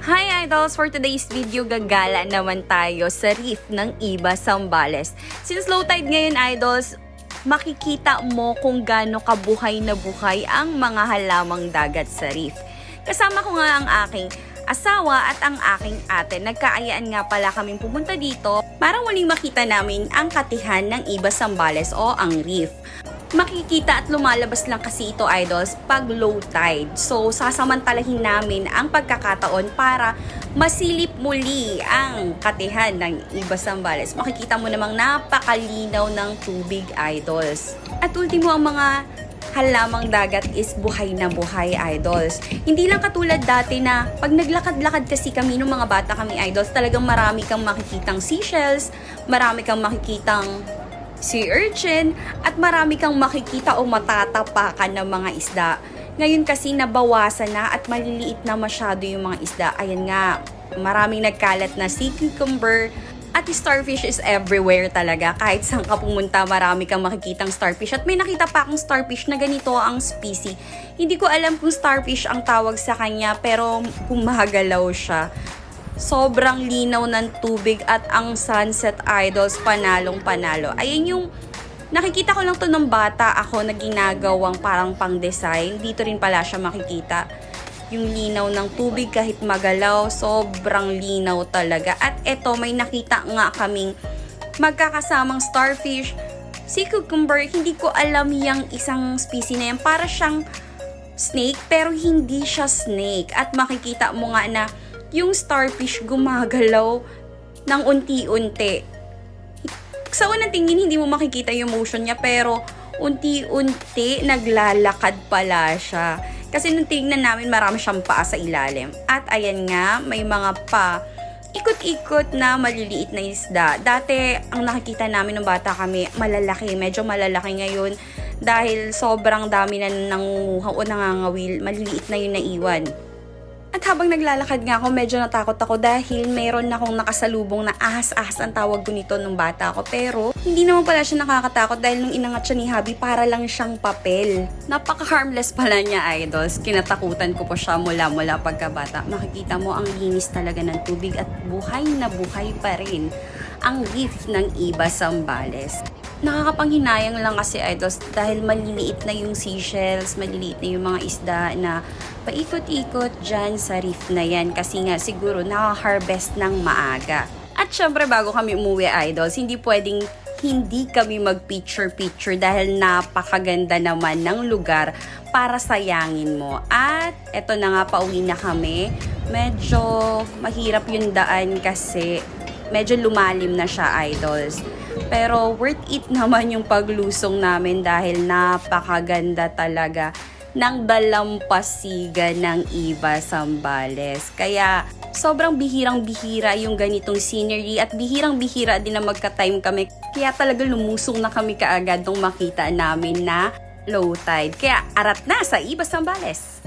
Hi idols! For today's video, gagala naman tayo sa reef ng Iba, Zambales. Since low tide ngayon idols, makikita mo kung gaano kabuhay na buhay ang mga halamang dagat sa reef. Kasama ko nga ang aking asawa at ang aking ate. Nagkaayaan nga pala kaming pumunta dito para muling makita namin ang katihan ng Iba, Zambales o ang reef. Makikita at lumalabas lang kasi ito idols pag low tide. So sasamantalahin namin ang pagkakataon para masilip muli ang katihan ng Iba, Zambales. Makikita mo namang napakalinaw ng tubig idols. At ultimo, ang mga halamang dagat is buhay na buhay idols. Hindi lang katulad dati na pag naglakad-lakad kasi kami nung mga bata kami idols, talagang marami kang makikitang seashells, marami kang makikitang sea urchin, at marami kang makikita o matatapakan ng mga isda. Ngayon kasi nabawasan na at maliliit na masyado yung mga isda. Ayan nga, maraming nagkalat na sea cucumber at starfish is everywhere talaga. Kahit saan ka pumunta, marami kang makikitang starfish. At may nakita pa akong starfish na ganito ang species. Hindi ko alam kung starfish ang tawag sa kanya, pero gumagalaw siya. Sobrang linaw ng tubig at ang sunset idols, panalong panalo. Ayan yung nakikita ko lang to ng bata ako na ginagawang parang pang design. Dito rin pala siya makikita yung linaw ng tubig kahit magalaw. Sobrang linaw talaga. At eto, may nakita nga kaming magkakasamang starfish, sea cucumber. Hindi ko alam yung isang species na yan. Para siyang snake pero hindi siya snake. At makikita mo nga na yung starfish gumagalaw ng unti-unti. Sa unang tingin, hindi mo makikita yung motion niya, pero unti-unti naglalakad pala siya. Kasi nung tingnan namin, marami siyang paa sa ilalim. At ayan nga, may mga ikot-ikot na maliliit na isda. Dati, ang nakikita namin ng bata kami, malalaki. Medyo malalaki ngayon dahil sobrang dami na nangunguha o nangangawil. Maliliit na yung naiwan. At habang naglalakad nga ako, medyo natakot ako dahil mayroon akong nakasalubong na ahas-ahas ang tawag ko nito nung bata ako. Pero hindi naman pala siya nakakatakot dahil nung inangat siya ni Habi, para lang siyang papel. Napaka-harmless pala niya idols. Kinatakutan ko po siya mula pagkabata. Makikita mo ang linis talaga ng tubig at buhay na buhay pa rin ang reef ng Iba, Zambales. Nakakapanghinayang lang kasi idols dahil maliliit na yung seashells, maliliit na yung mga isda na paikot-ikot dyan sa reef na yan kasi nga siguro naka-harvest ng maaga. At syempre bago kami umuwi idols, hindi pwedeng hindi kami mag-picture-picture dahil napakaganda naman ng lugar para sayangin mo. At eto na nga, pauwi na kami. Medyo mahirap yung daan kasi medyo lumalim na siya idols. Pero worth it naman yung paglusong namin dahil napakaganda talaga ng dalampasigan ng Iba, Zambales. Kaya sobrang bihirang-bihira yung ganitong scenery at bihirang-bihira din na magka-time kami. Kaya talaga lumusong na kami kaagad nung makita namin na low tide. Kaya arat na sa Iba, Zambales!